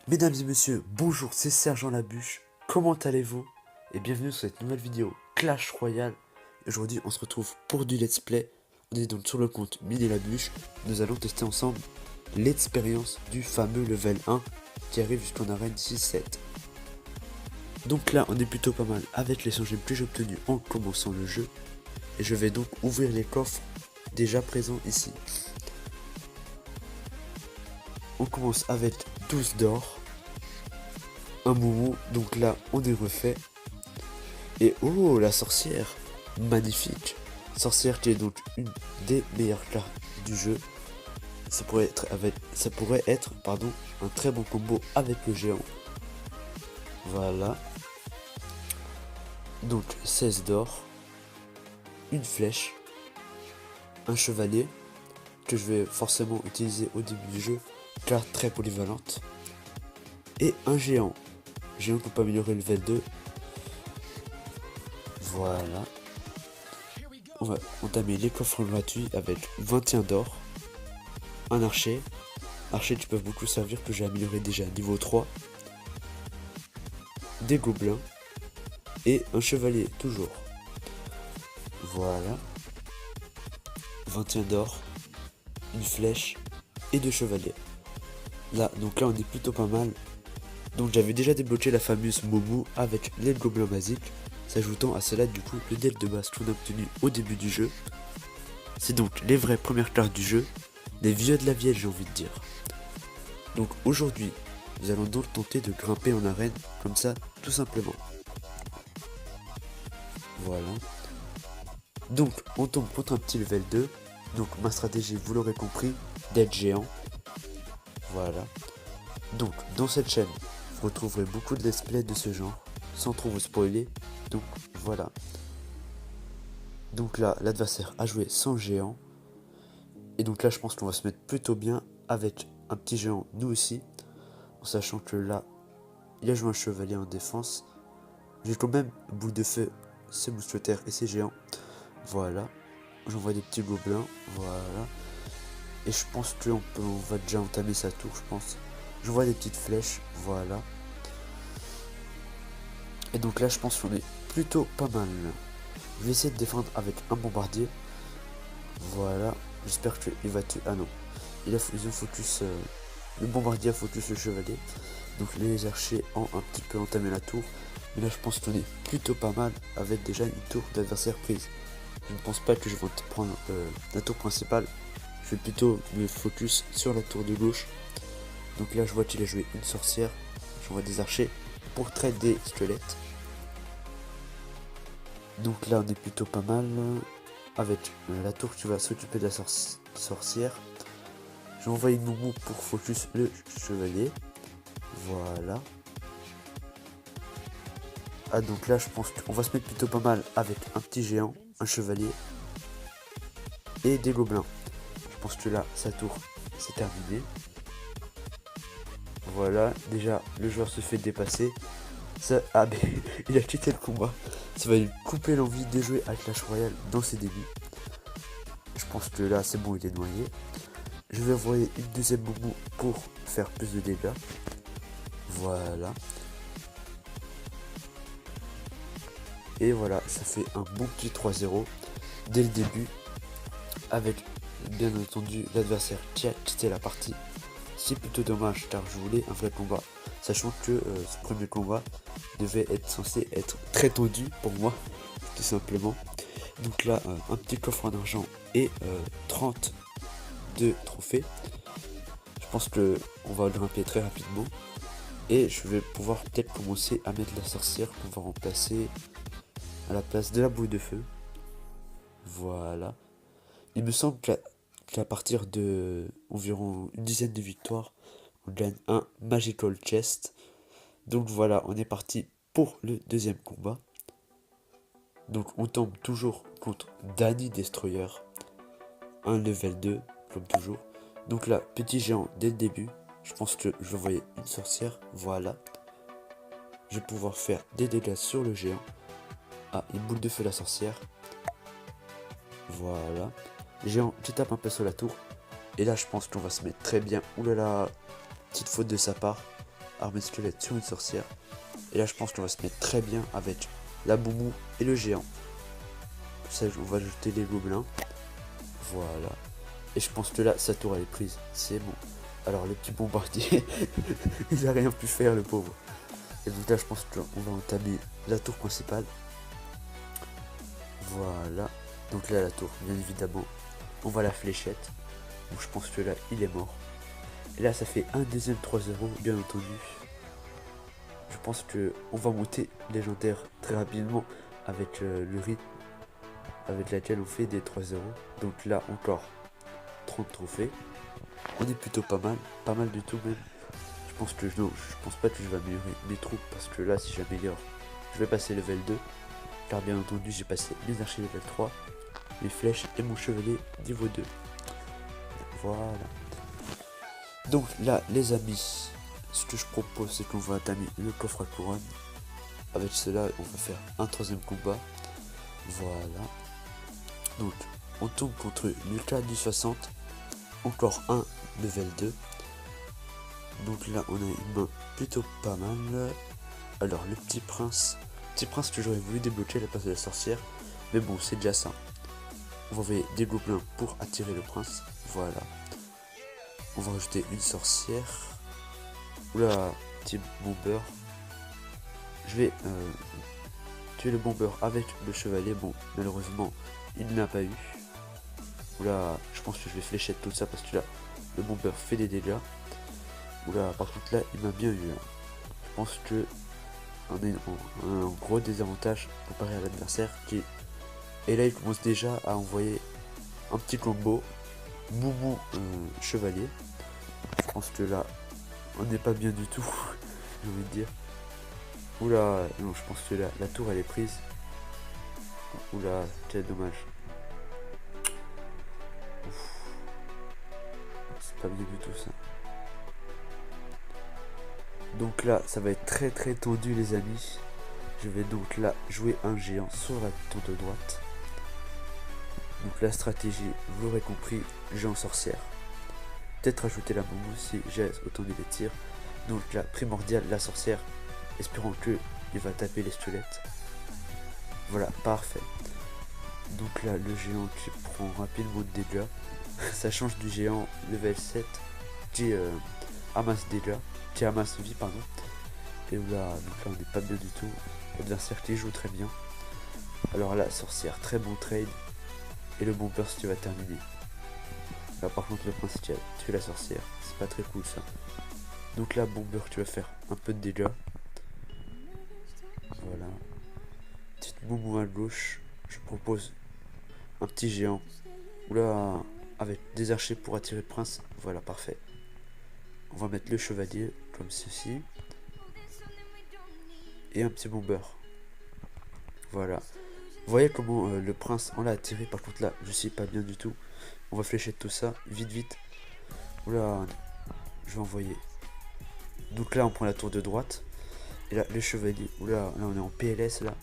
Mesdames et messieurs, bonjour, c'est Sergent Labuche. Comment allez-vous? Et bienvenue sur cette nouvelle vidéo Clash Royale. Aujourd'hui, on se retrouve pour du let's play. On est donc sur le compte Mini Labuche. Nous allons tester ensemble l'expérience du fameux level 1 qui arrive jusqu'en arène 6-7. Donc là, on est plutôt pas mal avec les gemmes que j'ai obtenues en commençant le jeu. Et je vais donc ouvrir les coffres déjà présents ici. On commence avec 12 d'or. Un moumou, donc là on est refait. Et oh, la sorcière, magnifique. Sorcière qui est donc une des meilleures cartes du jeu. Ça pourrait être un très bon combo avec le géant. Voilà. Donc 16 d'or, une flèche, un chevalier que je vais forcément utiliser au début du jeu, car très polyvalente, et un géant. Géant qu'on peut améliorer le level 2. Voilà. On va entamer les coffres gratuits avec 21 d'or, un archer. Archers qui peuvent beaucoup servir, que j'ai amélioré déjà niveau 3. Des gobelins. Et un chevalier toujours. Voilà. 21 d'or, une flèche et 2 chevaliers. Donc là on est plutôt pas mal. Donc j'avais déjà débloqué la fameuse Momo avec les gobelins basiques, s'ajoutant à cela du coup le deck de base qu'on a obtenu au début du jeu. C'est donc les vraies premières cartes du jeu, les vieux de la vieille, j'ai envie de dire. Donc aujourd'hui, nous allons donc tenter de grimper en arène, comme ça, tout simplement. Voilà. Donc on tombe contre un petit level 2, donc ma stratégie, vous l'aurez compris, d'être géant. Voilà. Donc dans cette chaîne, vous retrouverez beaucoup de let's play de ce genre, sans trop vous spoiler, donc voilà. Donc là, l'adversaire a joué sans géant, et donc là je pense qu'on va se mettre plutôt bien avec un petit géant nous aussi, en sachant que là, il a joué un chevalier en défense. J'ai quand même boule de feu, ses mousquetaires et ses géants, voilà. J'envoie des petits gobelins, voilà. Et je pense qu'on va déjà entamer sa tour, je pense. Je vois des petites flèches, voilà. Et donc là, je pense qu'on est plutôt pas mal. Je vais essayer de défendre avec un bombardier. Voilà. J'espère qu'il va tuer. Ah non. Ils ont focus. Le bombardier a focus le chevalier. Donc les archers ont un petit peu entamé la tour. Mais là, je pense qu'on est plutôt pas mal avec déjà une tour d'adversaire prise. Je ne pense pas que je vais prendre la tour principale. Je vais plutôt me focus sur la tour de gauche. Donc là, je vois qu'il a joué une sorcière. J'envoie des archers pour traiter des squelettes. Donc là, on est plutôt pas mal. Avec la tour qui va s'occuper de la sorcière. Je vais envoyer une moumou pour focus le chevalier. Voilà. Ah, donc là, je pense qu'on va se mettre plutôt pas mal avec un petit géant, un chevalier et des gobelins. Je pense que là, sa tour, c'est terminé. Voilà, déjà, le joueur se fait dépasser. Ça, ah, mais il a quitté le combat. Ça va lui couper l'envie de jouer à Clash Royale dans ses débuts. Je pense que là, c'est bon, il est noyé. Je vais envoyer une deuxième moumou pour faire plus de dégâts. Voilà. Et voilà, ça fait un bon petit 3-0 dès le début. Avec, bien entendu, l'adversaire qui a quitté la partie. C'est plutôt dommage car je voulais un vrai combat. Sachant que ce premier combat devait être censé être très tendu pour moi, tout simplement. Donc là, un petit coffre en argent et 32 trophées. Je pense que on va grimper très rapidement. Et je vais pouvoir peut-être commencer à mettre la sorcière qu'on va remplacer à la place de la boule de feu. Voilà. Il me semble qu'à partir de environ une dizaine de victoires, on gagne un Magical Chest. Donc voilà, on est parti pour le deuxième combat. Donc on tombe toujours contre Danny Destroyer. Un level 2, comme toujours. Donc là, petit géant dès le début. Je pense que je vais envoyer une sorcière. Voilà. Je vais pouvoir faire des dégâts sur le géant. Ah, une boule de feu la sorcière. Voilà. Le géant qui tape un peu sur la tour. Et là, je pense qu'on va se mettre très bien. Oulala, petite faute de sa part. armée squelette sur une sorcière. Et là je pense qu'on va se mettre très bien avec la boumou et le géant. Ça, on va ajouter les gobelins. Voilà. Et je pense que là, sa tour elle est prise. C'est bon. Alors le petit bombardier, il a rien pu faire le pauvre. Et donc là je pense qu'on va entamer la tour principale. Voilà. Donc là la tour, bien évidemment. On voit la fléchette. Donc je pense que là il est mort. Et là ça fait un deuxième 3-0 bien entendu. Je pense que on va monter légendaire très rapidement avec le rythme avec laquelle on fait des 3-0. Donc là encore 30 trophées. On est plutôt pas mal du tout même. Je pense que je pense pas que je vais améliorer mes troupes parce que là si j'améliore, je vais passer level 2. Car bien entendu j'ai passé les archers level 3, les flèches et mon chevalier niveau 2. Voilà. Donc là les amis, ce que je propose c'est qu'on va entamer le coffre à couronne. Avec cela on va faire un troisième combat. Voilà. Donc on tombe contre Lucas du 60. Encore un level 2. Donc là on a une main plutôt pas mal. Alors le petit prince que j'aurais voulu débloquer à la place de la sorcière. Mais bon c'est déjà ça. On va envoyer des gobelins pour attirer le prince. Voilà. On va rajouter une sorcière. Oula, petit bomber. Je vais tuer le bomber avec le chevalier. Bon malheureusement il n'a pas eu. Oula, je pense que je vais fléchetter tout ça parce que là le bomber fait des dégâts. Oula, par contre là il m'a bien eu. Je pense que on a un gros désavantage comparé à l'adversaire qui. Et là il commence déjà à envoyer un petit combo. Moumou chevalier. Je pense que là on n'est pas bien du tout. J'ai envie de dire. Oula, non je pense que là la tour elle est prise. Oula, quel dommage. C'est pas bien du tout ça. Donc là ça va être très tendu les amis. Je vais donc là jouer un géant sur la tour de droite. Donc la stratégie, vous l'aurez compris, géant sorcière. Peut-être ajouter la boumou si j'ai autant de tirs. Donc là primordial la sorcière. Espérons que il va taper les squelettes. Voilà, parfait. Donc là le géant qui prend rapidement de dégâts. Ça change du géant level 7 qui amasse dégâts. Qui amasse vie pardon. Et là, donc là on n'est pas bien du tout. L'adversaire qui joue très bien. Alors là sorcière, très bon trade. Et le bon burst qui va terminer. Là par contre le prince qui a tué la sorcière. C'est pas très cool ça. Donc là bomber tu vas faire un peu de dégâts. Voilà. Petite moumou à gauche. Je propose un petit géant. Oula, avec des archers pour attirer le prince. Voilà, parfait. On va mettre le chevalier comme ceci. Et un petit bomber. Voilà. Vous voyez comment le prince on l'a attiré. Par contre là je sais pas bien du tout. On va flécher tout ça. Vite. Oula. Je vais envoyer. Donc là on prend la tour de droite. Et là le chevalier. Oula. Là on est en PLS là.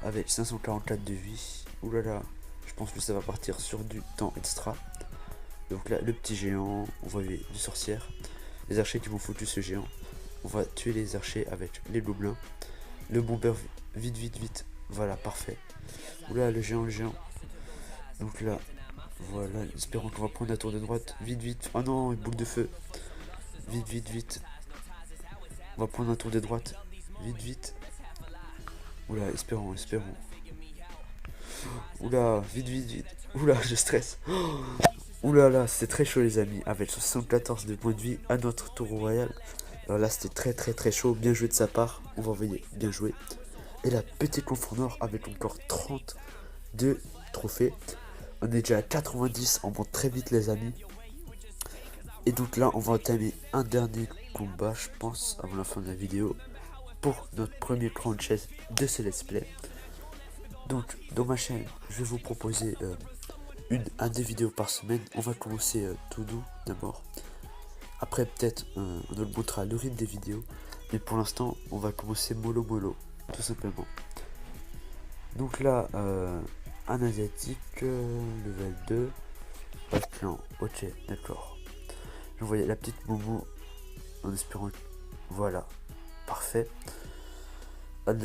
Avec 544 de vie. Oulala. Je pense que ça va partir sur du temps extra. Donc là le petit géant. On va envoyer du sorcière. Les archers qui vont foutu ce géant. On va tuer les archers avec les gobelins. Le bomber vite. Voilà, parfait. Oula, le géant. Donc là, voilà, espérons qu'on va prendre la tour de droite. Vite. Oh non, une boule de feu. Vite. On va prendre la tour de droite. Vite. Oula, espérons. Oula, vite. Oula, je stresse. Oula là, c'est très chaud les amis. Avec 74 de points de vie à notre tour royal. Alors là, c'était très chaud. Bien joué de sa part. On va envoyer bien joué. Et la petite confort nord avec encore 32 trophées. On est déjà à 90, on monte très vite les amis. Et donc là on va entamer un dernier combat je pense avant la fin de la vidéo. Pour notre premier crown chess de ce let's play. Donc dans ma chaîne je vais vous proposer un des vidéos par semaine. On va commencer tout doux d'abord. Après peut-être on vous montrera le rythme des vidéos. Mais pour l'instant on va commencer mollo. Tout simplement. Donc là, un asiatique, level 2, pas de clan, ok, d'accord. Je voyais la petite moumou en espérant Voilà, parfait.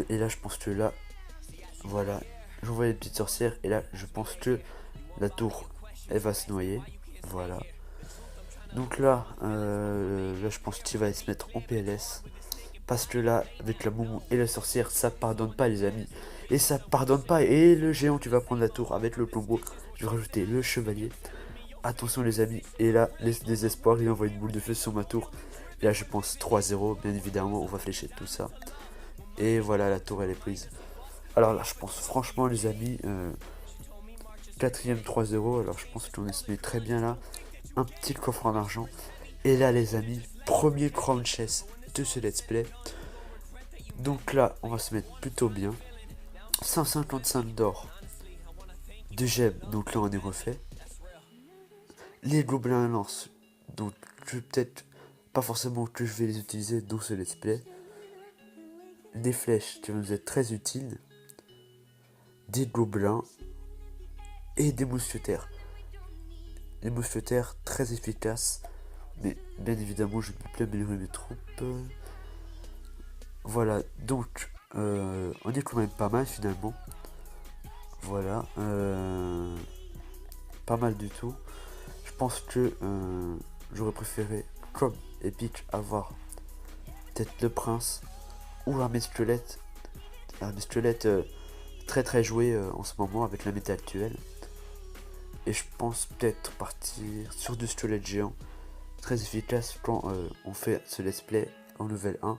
Et là je pense que là, voilà, je vois les petites sorcières et là je pense que la tour elle va se noyer. Voilà. Donc là je pense qu'il va se mettre en PLS. Parce que là, avec la moumou et la sorcière, ça pardonne pas les amis. Et ça pardonne pas. Et le géant qui va prendre la tour avec le plombeau. Je vais rajouter le chevalier. Attention les amis. Et là, les désespoirs, il envoie une boule de feu sur ma tour. Et là, je pense 3-0. Bien évidemment, on va flécher tout ça. Et voilà, la tour, elle est prise. Alors là, je pense franchement les amis, quatrième 3-0. Alors je pense qu'on se met très bien là. Un petit coffre en argent. Et là les amis, premier crown chess de ce let's play. Donc là, on va se mettre plutôt bien. 155 d'or, de gemmes, donc là on est refait. Les gobelins à lance, donc je peut-être pas forcément que je vais les utiliser dans ce let's play. Des flèches qui vont nous être très utiles. Des gobelins et des mousquetaires. Les mousquetaires très efficaces, mais bien évidemment je ne peux plus améliorer mes troupes. Voilà, donc on est quand même pas mal finalement. Voilà, pas mal du tout. Je pense que j'aurais préféré, comme Epic, avoir peut-être le prince ou l'armée squelette. L'armée squelette très très jouée en ce moment avec la méta actuelle. Et je pense peut-être partir sur du squelette géant, très efficace quand on fait ce let's play en level 1,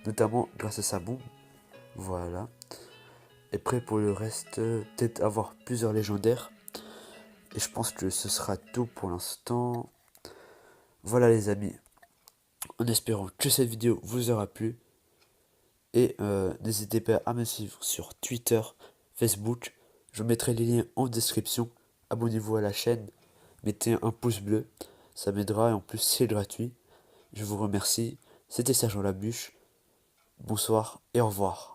notamment grâce à sa bombe. Voilà. Et prêt pour le reste, peut-être avoir plusieurs légendaires. Et je pense que ce sera tout pour l'instant. Voilà les amis. En espérant que cette vidéo vous aura plu. Et n'hésitez pas à me suivre sur Twitter, Facebook. Je mettrai les liens en description. Abonnez-vous à la chaîne. Mettez un pouce bleu. Ça m'aidera et en plus c'est gratuit. Je vous remercie. C'était Sergent Labuche. Bonsoir et au revoir.